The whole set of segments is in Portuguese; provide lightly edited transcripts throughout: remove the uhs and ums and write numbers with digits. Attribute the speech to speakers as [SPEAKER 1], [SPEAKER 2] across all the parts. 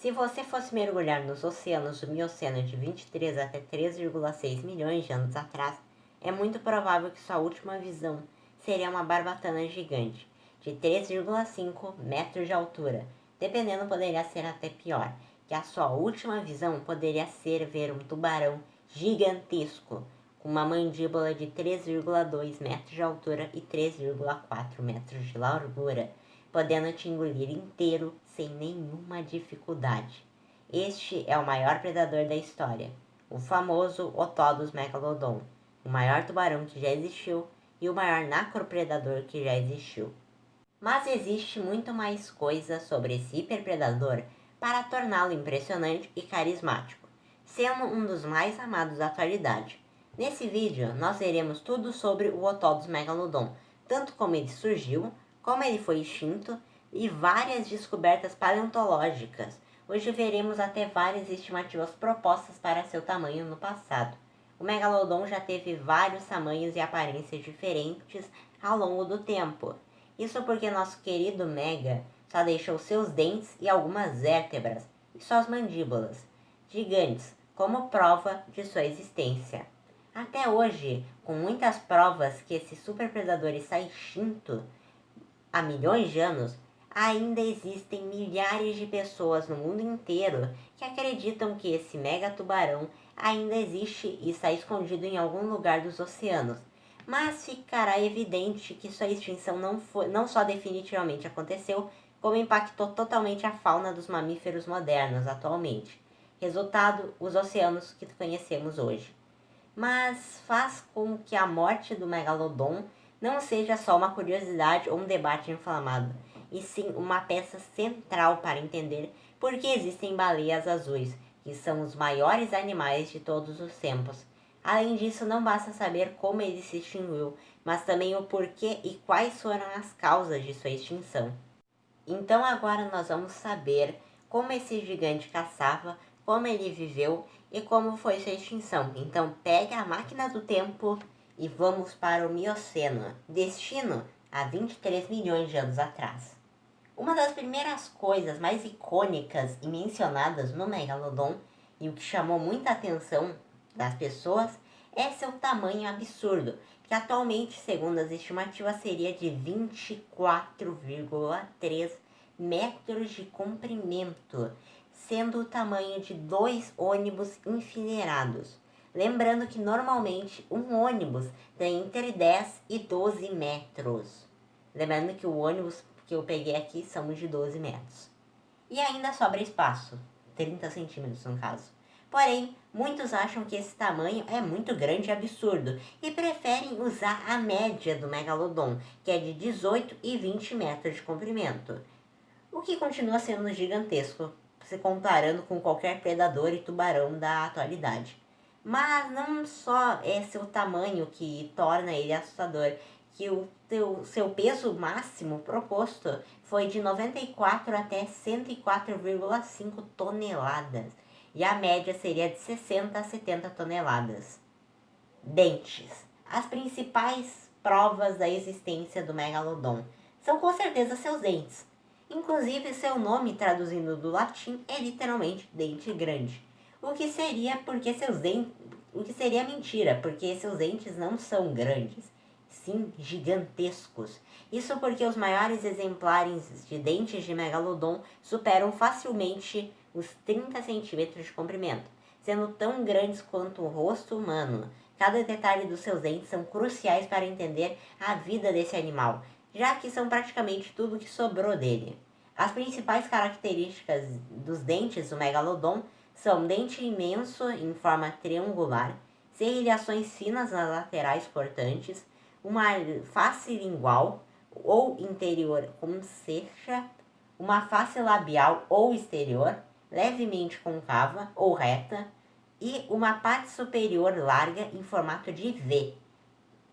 [SPEAKER 1] Se você fosse mergulhar nos oceanos do Mioceno de 23 até 3,6 milhões de anos atrás, é muito provável que sua última visão seria uma barbatana gigante, de 3,5 metros de altura. Dependendo, poderia ser até pior, que a sua última visão poderia ser ver um tubarão gigantesco, com uma mandíbula de 3,2 metros de altura e 3,4 metros de largura, podendo te engolir inteiro sem nenhuma dificuldade. Este é o maior predador da história, o famoso Otodus megalodon, o maior tubarão que já existiu e o maior macropredador que já existiu. Mas existe muito mais coisa sobre esse hiperpredador para torná-lo impressionante e carismático, sendo um dos mais amados da atualidade. Nesse vídeo, nós veremos tudo sobre o Otodus megalodon, tanto como ele surgiu, como ele foi extinto e várias descobertas paleontológicas. Hoje veremos até várias estimativas propostas para seu tamanho no passado. O megalodon já teve vários tamanhos e aparências diferentes ao longo do tempo. Isso porque nosso querido Mega só deixou seus dentes e algumas vértebras e suas mandíbulas gigantes como prova de sua existência. Até hoje, com muitas provas que esse superpredador está extinto há milhões de anos, ainda existem milhares de pessoas no mundo inteiro que acreditam que esse mega tubarão ainda existe e está escondido em algum lugar dos oceanos. Mas ficará evidente que sua extinção não só definitivamente aconteceu, como impactou totalmente a fauna dos mamíferos modernos atualmente. Resultado, os oceanos que conhecemos hoje. Mas faz com que a morte do megalodon não seja só uma curiosidade ou um debate inflamado, e sim uma peça central para entender por que existem baleias azuis, que são os maiores animais de todos os tempos. Além disso, não basta saber como ele se extinguiu, mas também o porquê e quais foram as causas de sua extinção. Então agora nós vamos saber como esse gigante caçava, como ele viveu e como foi sua extinção. Então pega a máquina do tempo e vamos para o Mioceno, destino a 23 milhões de anos atrás. Uma das primeiras coisas mais icônicas e mencionadas no Megalodon, e o que chamou muita atenção das pessoas, é seu tamanho absurdo, que atualmente, segundo as estimativas, seria de 24,3 metros de comprimento, sendo o tamanho de 2 ônibus enfileirados. Lembrando que normalmente um ônibus tem entre 10 e 12 metros. Lembrando que o ônibus que eu peguei aqui são de 12 metros. E ainda sobra espaço, 30 centímetros no caso. Porém, muitos acham que esse tamanho é muito grande e absurdo e preferem usar a média do megalodon, que é de 18 e 20 metros de comprimento, o que continua sendo gigantesco, se comparando com qualquer predador e tubarão da atualidade. Mas não só é seu tamanho que torna ele assustador, que seu peso máximo proposto foi de 94 até 104,5 toneladas, e a média seria de 60 a 70 toneladas. Dentes. As principais provas da existência do megalodon são com certeza seus dentes. Inclusive, seu nome, traduzindo do latim, é literalmente dente grande. O que seria mentira, porque seus dentes não são grandes, sim gigantescos. Isso porque os maiores exemplares de dentes de megalodon superam facilmente os 30 centímetros de comprimento, sendo tão grandes quanto o rosto humano. Cada detalhe dos seus dentes são cruciais para entender a vida desse animal, já que são praticamente tudo que sobrou dele. As principais características dos dentes do megalodon são dente imenso em forma triangular, serrilhações finas nas laterais cortantes, uma face lingual ou interior com ceja, uma face labial ou exterior, levemente concava ou reta, e uma parte superior larga em formato de V.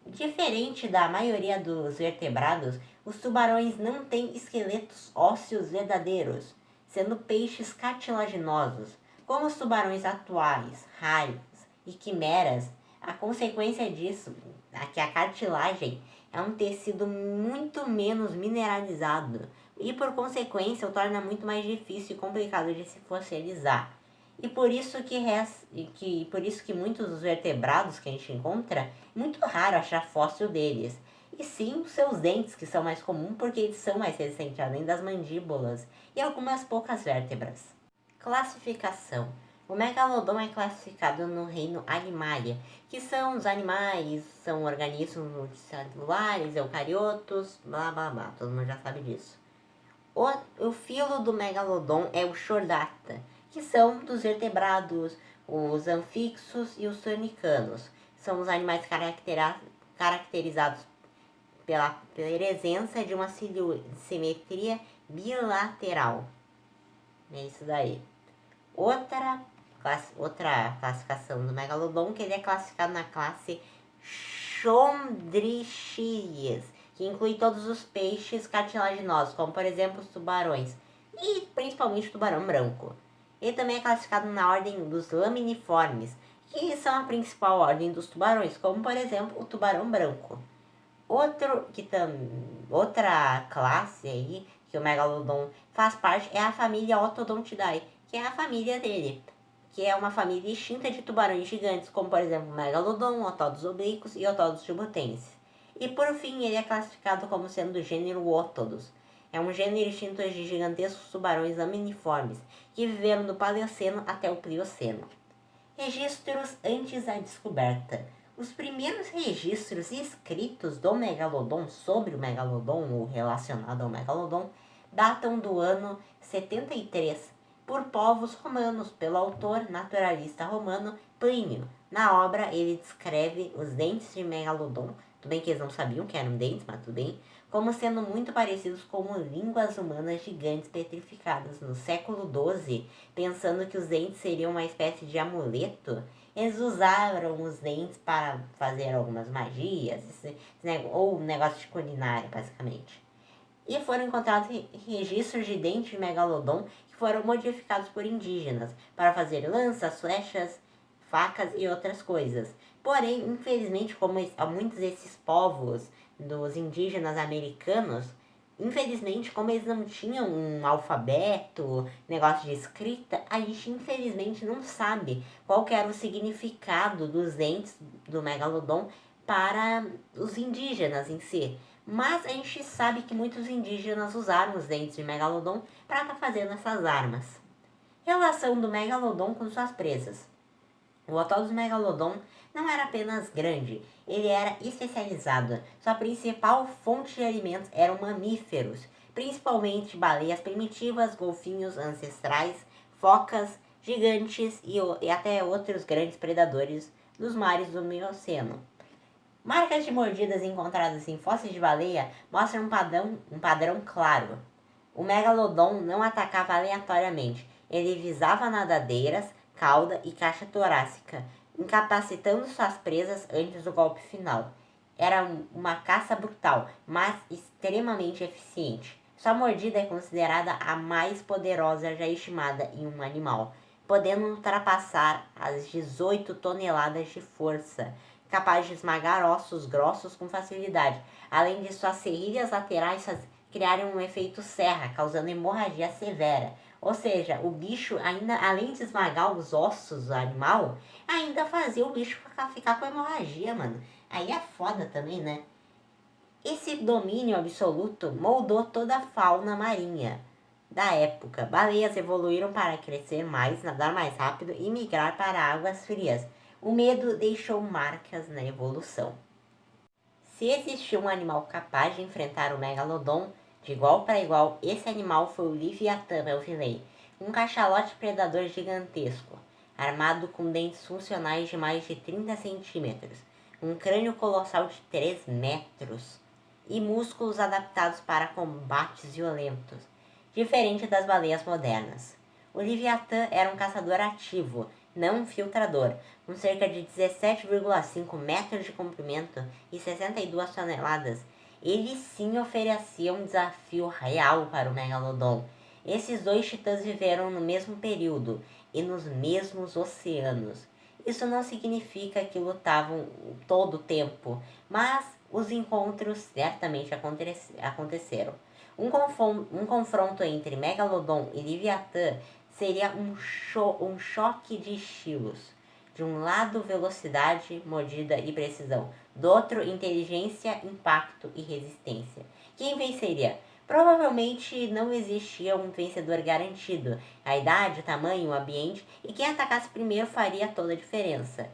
[SPEAKER 1] Diferente da maioria dos vertebrados, os tubarões não têm esqueletos ósseos verdadeiros, sendo peixes cartilaginosos. Como os tubarões atuais, raros e quimeras, a consequência disso é que a cartilagem é um tecido muito menos mineralizado, e por consequência o torna muito mais difícil e complicado de se fossilizar. E por isso que muitos dos vertebrados que a gente encontra, é muito raro achar fóssil deles. E sim os seus dentes, que são mais comuns porque eles são mais recentes, além das mandíbulas e algumas poucas vértebras. Classificação. O megalodon é classificado no reino Animalia, que são os animais, são organismos multicelulares, eucariotos, blá blá blá, todo mundo já sabe disso. O filo do megalodon é o Chordata, que são dos vertebrados, os anfíxos e os sonicanos. São os animais caracterizados pela presença de uma simetria bilateral. É isso daí. Outra classificação do megalodon, que ele é classificado na classe Chondrichthyes, que inclui todos os peixes cartilaginosos, como por exemplo os tubarões, e principalmente o tubarão branco. Ele também é classificado na ordem dos laminiformes, que são a principal ordem dos tubarões, como por exemplo o tubarão branco. Outra classe aí, que o megalodon faz parte, é a família Otodontidae, que é a família dele, que é uma família extinta de tubarões gigantes, como por exemplo o megalodon, Otodus obliquos e Otodus jubutensis. E por fim, ele é classificado como sendo do gênero Otodus. É um gênero extinto de gigantescos tubarões laminiformes, que viveram do Paleoceno até o Plioceno. Registros antes da descoberta. Os primeiros registros escritos do megalodon sobre o megalodon ou relacionado ao megalodon datam do ano 73 por povos romanos, pelo autor naturalista romano Plínio. Na obra ele descreve os dentes de megalodon, tudo bem que eles não sabiam que eram dentes, mas tudo bem, como sendo muito parecidos com línguas humanas gigantes petrificadas. No século XII, pensando que os dentes seriam uma espécie de amuleto, eles usaram os dentes para fazer algumas magias, ou negócio de culinária, basicamente. E foram encontrados registros de dentes de megalodon que foram modificados por indígenas para fazer lanças, flechas, facas e outras coisas. Porém, infelizmente, como muitos desses povos dos indígenas americanos, infelizmente, como eles não tinham um alfabeto, negócio de escrita, a gente infelizmente não sabe qual que era o significado dos dentes do megalodon para os indígenas em si. Mas a gente sabe que muitos indígenas usaram os dentes de megalodon para estar fazendo essas armas. Relação do megalodon com suas presas. O Otodus megalodon não era apenas grande, ele era especializado. Sua principal fonte de alimentos eram mamíferos, principalmente baleias primitivas, golfinhos ancestrais, focas, gigantes e até outros grandes predadores dos mares do Mioceno. Marcas de mordidas encontradas em fósseis de baleia mostram um padrão claro. O megalodon não atacava aleatoriamente, ele visava nadadeiras, cauda e caixa torácica, incapacitando suas presas antes do golpe final. Era uma caça brutal, mas extremamente eficiente. Sua mordida é considerada a mais poderosa já estimada em um animal, podendo ultrapassar as 18 toneladas de força, capaz de esmagar ossos grossos com facilidade, além de suas serrilhas laterais criarem um efeito serra, causando hemorragia severa. Ou seja, o bicho, ainda além de esmagar os ossos do animal, ainda fazia o bicho ficar com hemorragia, mano. Aí é foda também, né? Esse domínio absoluto moldou toda a fauna marinha da época. Baleias evoluíram para crescer mais, nadar mais rápido e migrar para águas frias. O medo deixou marcas na evolução. Se existiu um animal capaz de enfrentar o megalodon de igual para igual, esse animal foi o Leviatã Melvillei, um cachalote predador gigantesco, armado com dentes funcionais de mais de 30 centímetros, um crânio colossal de 3 metros e músculos adaptados para combates violentos, diferente das baleias modernas. O Leviatã era um caçador ativo, não um filtrador, com cerca de 17,5 metros de comprimento e 62 toneladas. Ele sim oferecia um desafio real para o megalodon. Esses dois titãs viveram no mesmo período e nos mesmos oceanos. Isso não significa que lutavam todo o tempo, mas os encontros certamente aconteceram. Um confronto entre Megalodon e Leviatã seria um choque de estilos. De um lado, velocidade, mordida e precisão. Do outro, inteligência, impacto e resistência. Quem venceria? Provavelmente não existia um vencedor garantido. A idade, o tamanho, o ambiente e quem atacasse primeiro faria toda a diferença.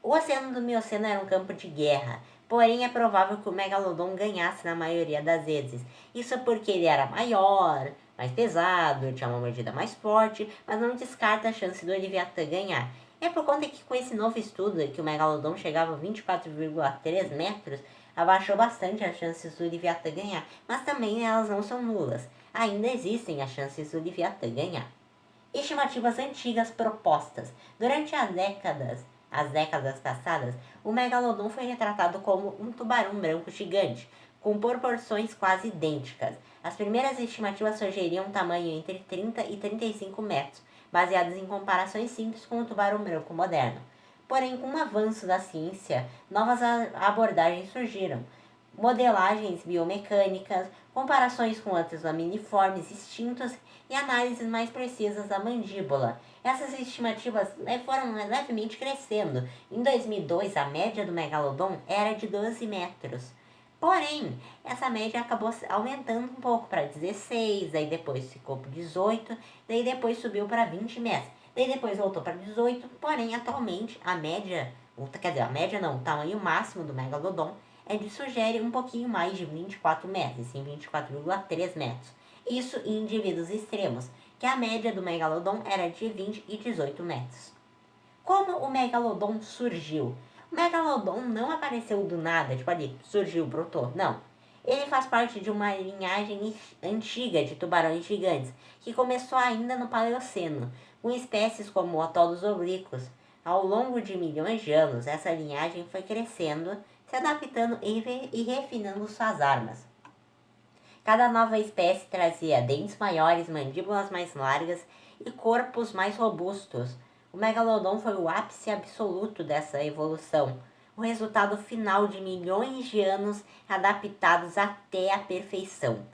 [SPEAKER 1] O Oceano do Mioceno era um campo de guerra, porém é provável que o Megalodon ganhasse na maioria das vezes. Isso porque ele era maior, mais pesado, tinha uma mordida mais forte, mas não descarta a chance do Leviatã ganhar. É por conta que com esse novo estudo, que o Megalodon chegava a 24,3 metros, abaixou bastante as chances do Leviatã ganhar, mas também elas não são nulas. Ainda existem as chances do Leviatã ganhar. Estimativas antigas propostas. Durante as décadas passadas, o Megalodon foi retratado como um tubarão branco gigante, com proporções quase idênticas. As primeiras estimativas sugeriam um tamanho entre 30 e 35 metros, baseadas em comparações simples com o tubarão branco moderno. Porém, com o avanço da ciência, novas abordagens surgiram. Modelagens biomecânicas, comparações com outros laminiformes extintos e análises mais precisas da mandíbula. Essas estimativas foram levemente crescendo. Em 2002, a média do Megalodon era de 12 metros. Porém, essa média acabou aumentando um pouco para 16, daí depois ficou para 18, daí depois subiu para 20 metros. Daí depois voltou para 18, porém atualmente a média, o tamanho máximo do Megalodon sugere um pouquinho mais de 24 metros, sim, 24,3 metros. Isso em indivíduos extremos, que a média do Megalodon era de 20 e 18 metros. Como o Megalodon surgiu? O Megalodon não apareceu do nada, tipo ali, surgiu, brotou, não. Ele faz parte de uma linhagem antiga de tubarões gigantes, que começou ainda no Paleoceno, com espécies como o atol dos oblíquos. Ao longo de milhões de anos, essa linhagem foi crescendo, se adaptando e refinando suas armas. Cada nova espécie trazia dentes maiores, mandíbulas mais largas e corpos mais robustos. O Megalodon foi o ápice absoluto dessa evolução, o resultado final de milhões de anos adaptados até a perfeição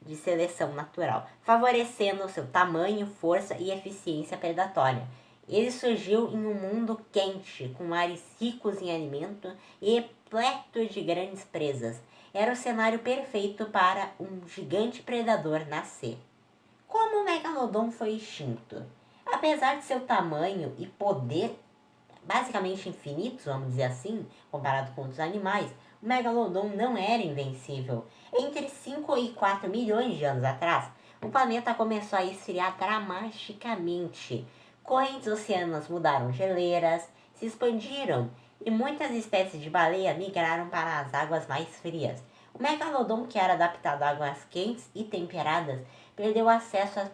[SPEAKER 1] de seleção natural, favorecendo seu tamanho, força e eficiência predatória. Ele surgiu em um mundo quente, com mares ricos em alimento e repleto de grandes presas. Era o cenário perfeito para um gigante predador nascer. Como o Megalodon foi extinto? Apesar de seu tamanho e poder basicamente infinitos, vamos dizer assim, comparado com outros animais, o Megalodon não era invencível. Entre 5 e 4 milhões de anos atrás, o planeta começou a esfriar dramaticamente. Correntes oceanas mudaram geleiras, se expandiram e muitas espécies de baleia migraram para as águas mais frias. O Megalodon, que era adaptado a águas quentes e temperadas, perdeu acesso às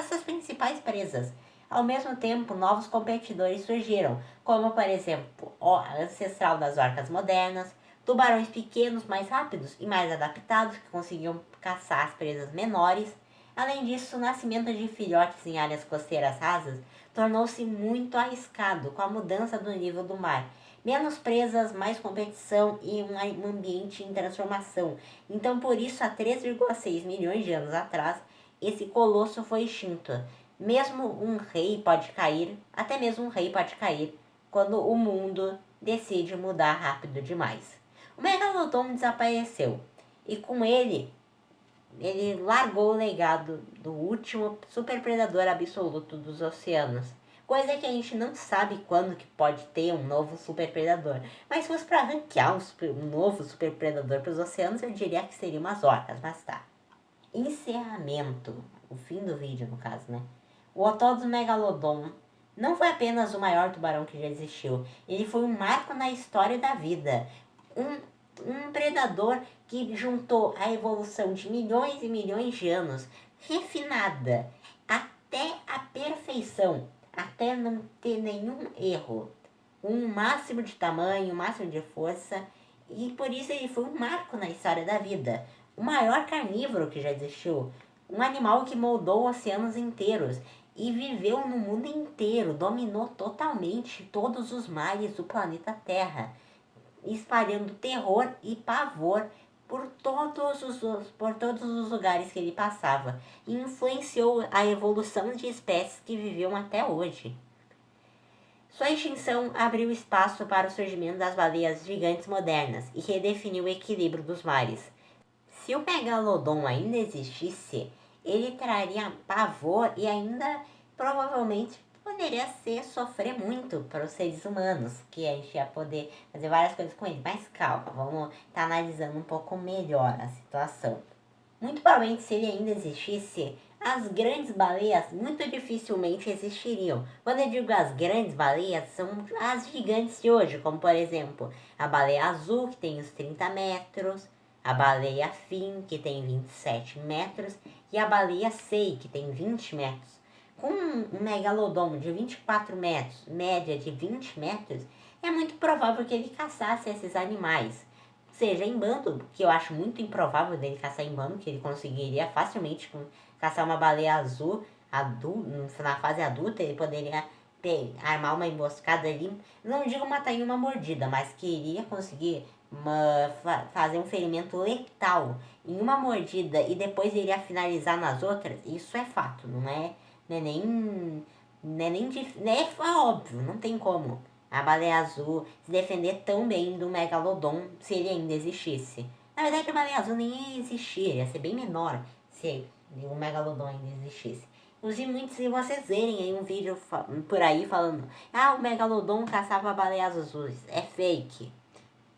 [SPEAKER 1] suas principais presas. Ao mesmo tempo, novos competidores surgiram, como por exemplo, a ancestral das orcas modernas, tubarões pequenos mais rápidos e mais adaptados que conseguiam caçar as presas menores. Além disso, o nascimento de filhotes em áreas costeiras rasas tornou-se muito arriscado com a mudança do nível do mar. Menos presas, mais competição e um ambiente em transformação. Então, por isso, há 3,6 milhões de anos atrás, esse colosso foi extinto. Até mesmo um rei pode cair quando o mundo decide mudar rápido demais. O Megalodon desapareceu e com ele largou o legado do último superpredador absoluto dos oceanos. Coisa que a gente não sabe quando que pode ter um novo superpredador. Mas se fosse para ranquear um novo superpredador para os oceanos, eu diria que seriam umas orcas, mas tá. Encerramento. O fim do vídeo, no caso, né? O atol do Megalodon não foi apenas o maior tubarão que já existiu. Ele foi um marco na história da vida. Um predador que juntou a evolução de milhões e milhões de anos, refinada até a perfeição, até não ter nenhum erro. Um máximo de tamanho, um máximo de força, e por isso ele foi um marco na história da vida. O maior carnívoro que já existiu. Um animal que moldou oceanos inteiros e viveu no mundo inteiro, dominou totalmente todos os mares do planeta Terra, espalhando terror e pavor por todos os lugares que ele passava e influenciou a evolução de espécies que viviam até hoje. Sua extinção abriu espaço para o surgimento das baleias gigantes modernas e redefiniu o equilíbrio dos mares. Se o megalodon ainda existisse, ele traria pavor e ainda provavelmente poderia sofrer muito para os seres humanos, que a gente ia poder fazer várias coisas com ele. Mas calma, vamos estar analisando um pouco melhor a situação. Muito provavelmente, se ele ainda existisse, as grandes baleias muito dificilmente existiriam. Quando eu digo as grandes baleias, são as gigantes de hoje, como por exemplo, a baleia azul, que tem os 30 metros, a baleia fin, que tem 27 metros, e a baleia sei, que tem 20 metros. Com um megalodon de 24 metros, média de 20 metros, é muito provável que ele caçasse esses animais. Seja em bando, que eu acho muito improvável dele caçar em bando, que ele conseguiria facilmente caçar uma baleia azul na fase adulta, ele poderia armar uma emboscada ali, não digo matar em uma mordida, mas que iria conseguir fazer um ferimento letal em uma mordida e depois iria finalizar nas outras. Isso é fato, não é óbvio, não tem como a baleia azul se defender tão bem do megalodon se ele ainda existisse. Na verdade, a baleia azul nem ia existir, ia ser bem menor se o megalodon ainda existisse. Inclusive, muitos de vocês verem aí um vídeo por aí falando: o megalodon caçava baleias azuis. É fake.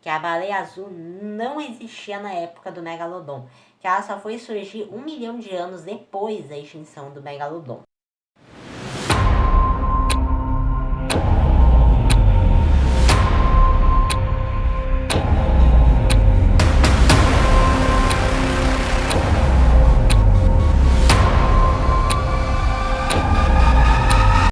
[SPEAKER 1] Que a baleia azul não existia na época do megalodon. Que ela só foi surgir 1 milhão de anos depois da extinção do megalodon.